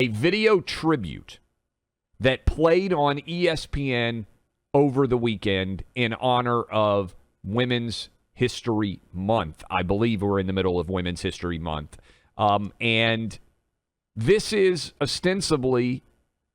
a video tribute that played on ESPN over the weekend in honor of Women's History Month. I believe we're in the middle of Women's History Month. And this is ostensibly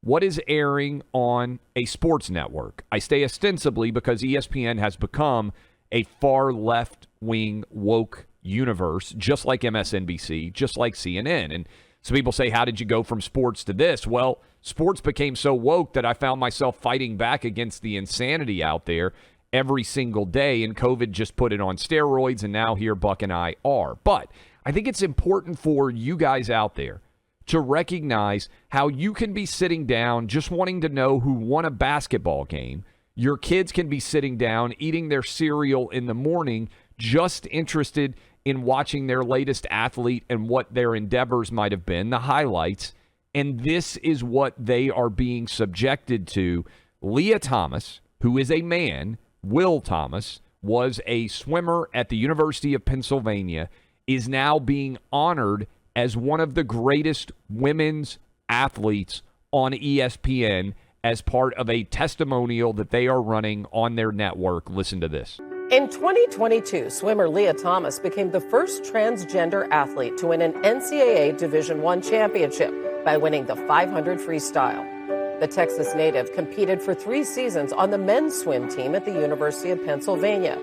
what is airing on a sports network. I say ostensibly because ESPN has become a far left-wing woke universe, just like MSNBC, just like CNN. And so people say, how did you go from sports to this? Well, sports became so woke that I found myself fighting back against the insanity out there every single day, and COVID just put it on steroids, and now here Buck and I are. But I think it's important for you guys out there to recognize how you can be sitting down just wanting to know who won a basketball game. Your kids can be sitting down eating their cereal in the morning just interested in watching their latest athlete and what their endeavors might have been, the highlights. And this is what they are being subjected to. Lia Thomas, who is a man, Will Thomas, was a swimmer at the University of Pennsylvania, is now being honored as one of the greatest women's athletes on ESPN as part of a testimonial that they are running on their network. Listen to this. In 2022, swimmer Lia Thomas became the first transgender athlete to win an NCAA Division I championship by winning the 500 freestyle. The Texas native competed for 3 seasons on the men's swim team at the University of Pennsylvania.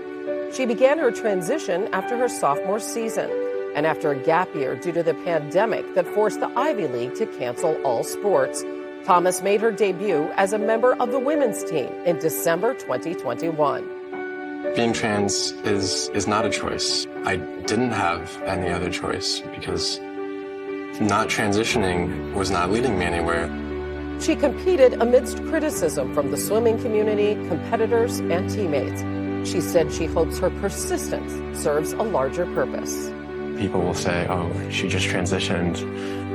She began her transition after her sophomore season and after a gap year due to the pandemic that forced the Ivy League to cancel all sports. Thomas made her debut as a member of the women's team in December 2021. Being trans is not a choice. I didn't have any other choice because not transitioning was not leading me anywhere. She competed amidst criticism from the swimming community, competitors, and teammates. She said she hopes her persistence serves a larger purpose. People will say, oh, she just transitioned,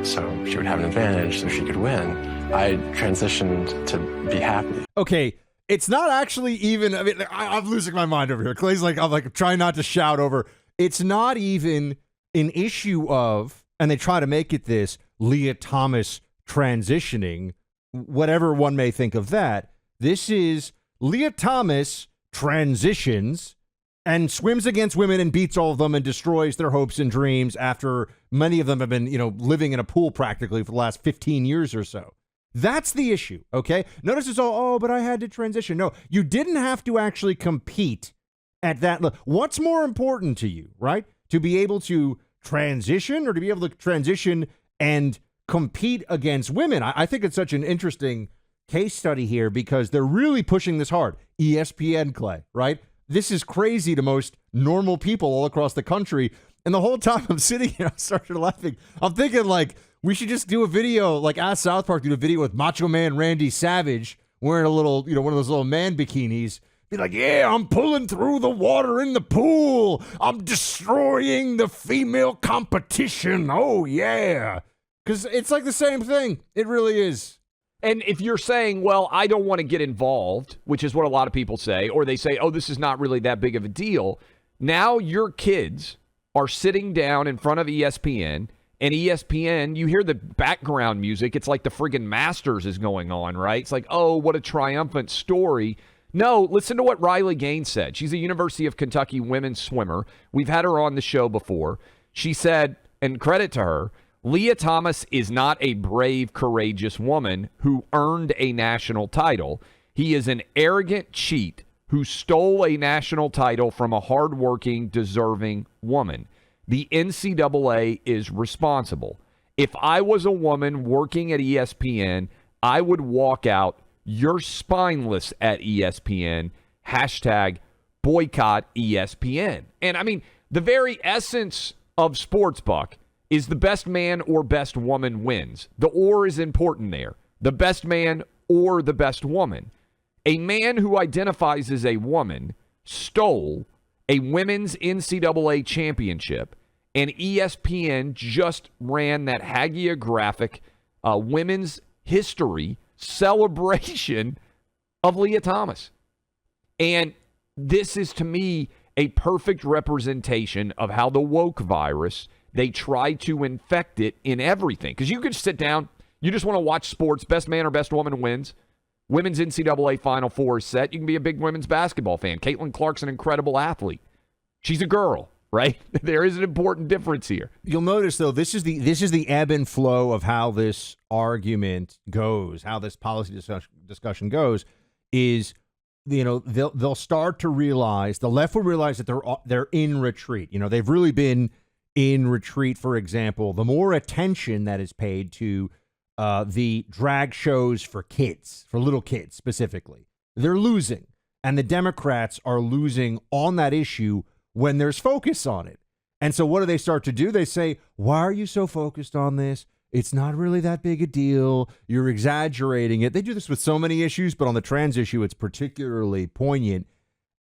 so she would have an advantage, so she could win. I transitioned to be happy. Okay, it's not actually even, I mean, I'm losing my mind over here. Clay's like, I'm like trying not to shout over. It's not even an issue of, and they try to make it this, Lia Thomas transitioning, whatever one may think of that. This is Lia Thomas transitions and swims against women and beats all of them and destroys their hopes and dreams after many of them have been, living in a pool practically for the last 15 years or so. That's the issue, okay? Notice it's all, but I had to transition. No, you didn't have to actually compete at that level. What's more important to you, right? To be able to transition or to be able to transition and compete against women? I think it's such an interesting case study here because they're really pushing this hard. ESPN, Clay, right? This is crazy to most normal people all across the country. And the whole time I'm sitting here, I started laughing. I'm thinking, like, we should just do a video, like ask South Park to do a video with Macho Man Randy Savage wearing a little, one of those little man bikinis. Be like, yeah, I'm pulling through the water in the pool. I'm destroying the female competition. Oh, yeah. Because it's like the same thing. It really is. And if you're saying, well, I don't want to get involved, which is what a lot of people say, or they say, oh, this is not really that big of a deal. Now your kids are sitting down in front of ESPN, and ESPN, you hear the background music. It's like the friggin' Masters is going on, right? It's like, oh, what a triumphant story. No, listen to what Riley Gaines said. She's a University of Kentucky women's swimmer. We've had her on the show before. She said, and credit to her, Lia Thomas is not a brave, courageous woman who earned a national title. He is an arrogant cheat who stole a national title from a hardworking, deserving woman. The NCAA is responsible. If I was a woman working at ESPN, I would walk out, you're spineless at ESPN, hashtag boycott ESPN. And I mean, the very essence of sports, Buck, is the best man or best woman wins. The or is important there. The best man or the best woman. A man who identifies as a woman stole a women's NCAA championship, and ESPN just ran that hagiographic women's history celebration of Lia Thomas. And this is, to me, a perfect representation of how the woke virus, they try to infect it in everything. Because you could sit down, You just want to watch sports. Best man or best woman wins. Women's NCAA Final Four is set. You can be a big women's basketball fan. Caitlin Clark's an incredible athlete. She's a girl, right? There is an important difference here. You'll notice, though, this is the ebb and flow of how this argument goes, how this policy discussion goes, is, they'll start to realize, the left will realize that they're in retreat. They've really been in retreat. For example, the more attention that is paid to the drag shows for kids, for little kids specifically, they're losing. And the Democrats are losing on that issue when there's focus on it. And so what do they start to do? They say, why are you so focused on this? It's not really that big a deal. You're exaggerating it. They do this with so many issues, but on the trans issue, it's particularly poignant.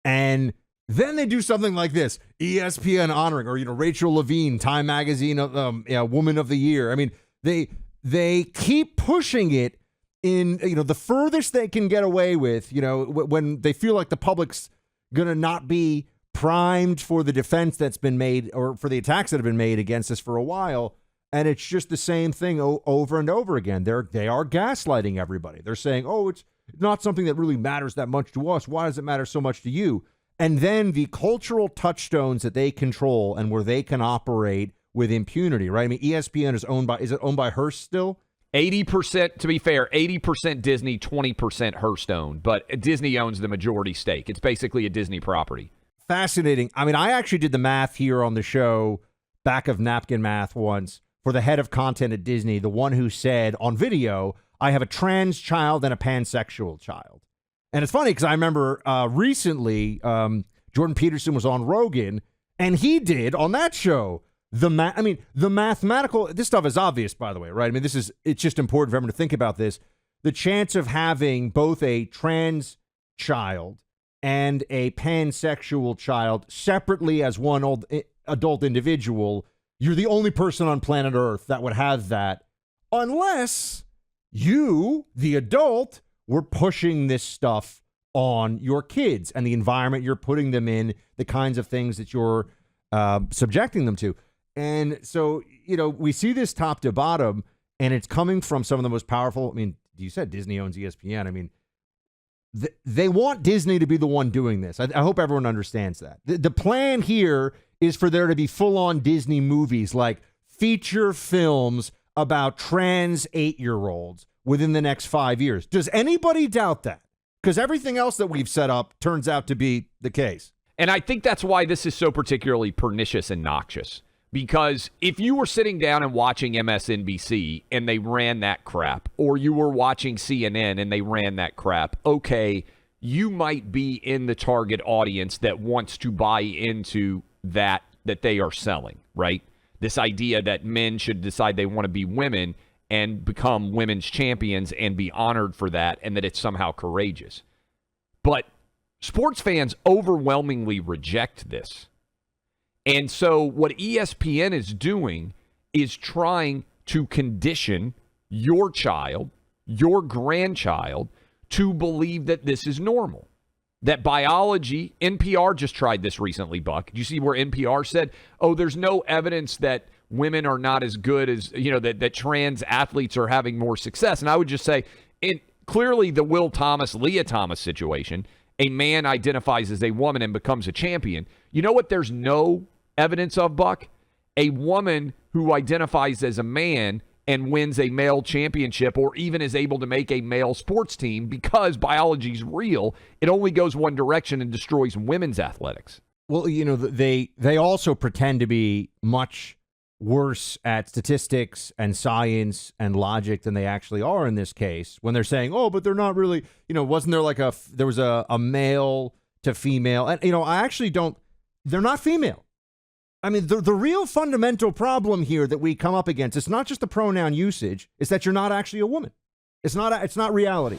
And then they do something like this: ESPN honoring, or Rachel Levine, Time Magazine, Woman of the Year. I mean, they keep pushing it in the furthest they can get away with. When they feel like the public's gonna not be primed for the defense that's been made, or for the attacks that have been made against us for a while. And it's just the same thing over and over again. They are gaslighting everybody. They're saying, oh, it's not something that really matters that much to us. Why does it matter so much to you? And then the cultural touchstones that they control and where they can operate with impunity, right? I mean, ESPN is it owned by Hearst still? 80%, to be fair, 80% Disney, 20% Hearst owned. But Disney owns the majority stake. It's basically a Disney property. Fascinating. I mean, I actually did the math here on the show, back of napkin math once, for the head of content at Disney, the one who said on video, I have a trans child and a pansexual child. And it's funny because I remember recently Jordan Peterson was on Rogan, and he did on that show the mathematical. This stuff is obvious, by the way, right? I mean, it's just important for everyone to think about this. The chance of having both a trans child and a pansexual child separately as one adult individual, you're the only person on planet Earth that would have that, unless you, the adult, were pushing this stuff on your kids and the environment you're putting them in, the kinds of things that you're subjecting them to. And so, we see this top to bottom, and it's coming from some of the most powerful. I mean, you said Disney owns ESPN. I mean, they want Disney to be the one doing this. I hope everyone understands that. The plan here is for there to be full-on Disney movies, like feature films about trans 8-year-olds within the next 5 years. Does anybody doubt that? Because everything else that we've set up turns out to be the case. And I think that's why this is so particularly pernicious and noxious. Because if you were sitting down and watching MSNBC and they ran that crap, or you were watching CNN and they ran that crap, okay, you might be in the target audience that wants to buy into that they are selling, right? This idea that men should decide they want to be women and become women's champions and be honored for that, and that it's somehow courageous. But sports fans overwhelmingly reject this. And so what ESPN is doing is trying to condition your child, your grandchild, to believe that this is normal. That biology, NPR just tried this recently, Buck. Did you see where NPR said, oh, there's no evidence that women are not as good as, that trans athletes are having more success? And I would just say, clearly the Lia Thomas situation, a man identifies as a woman and becomes a champion. You know what there's no evidence of, Buck? A woman who identifies as a man and wins a male championship, or even is able to make a male sports team, because biology's real. It only goes one direction and destroys women's athletics. Well, they also pretend to be much worse at statistics and science and logic than they actually are in this case, when they're saying, oh, but they're not really, wasn't there there was a male to female, and they're not female. I mean, the real fundamental problem here that we come up against, it's not just the pronoun usage, it's that you're not actually a woman. It's not reality.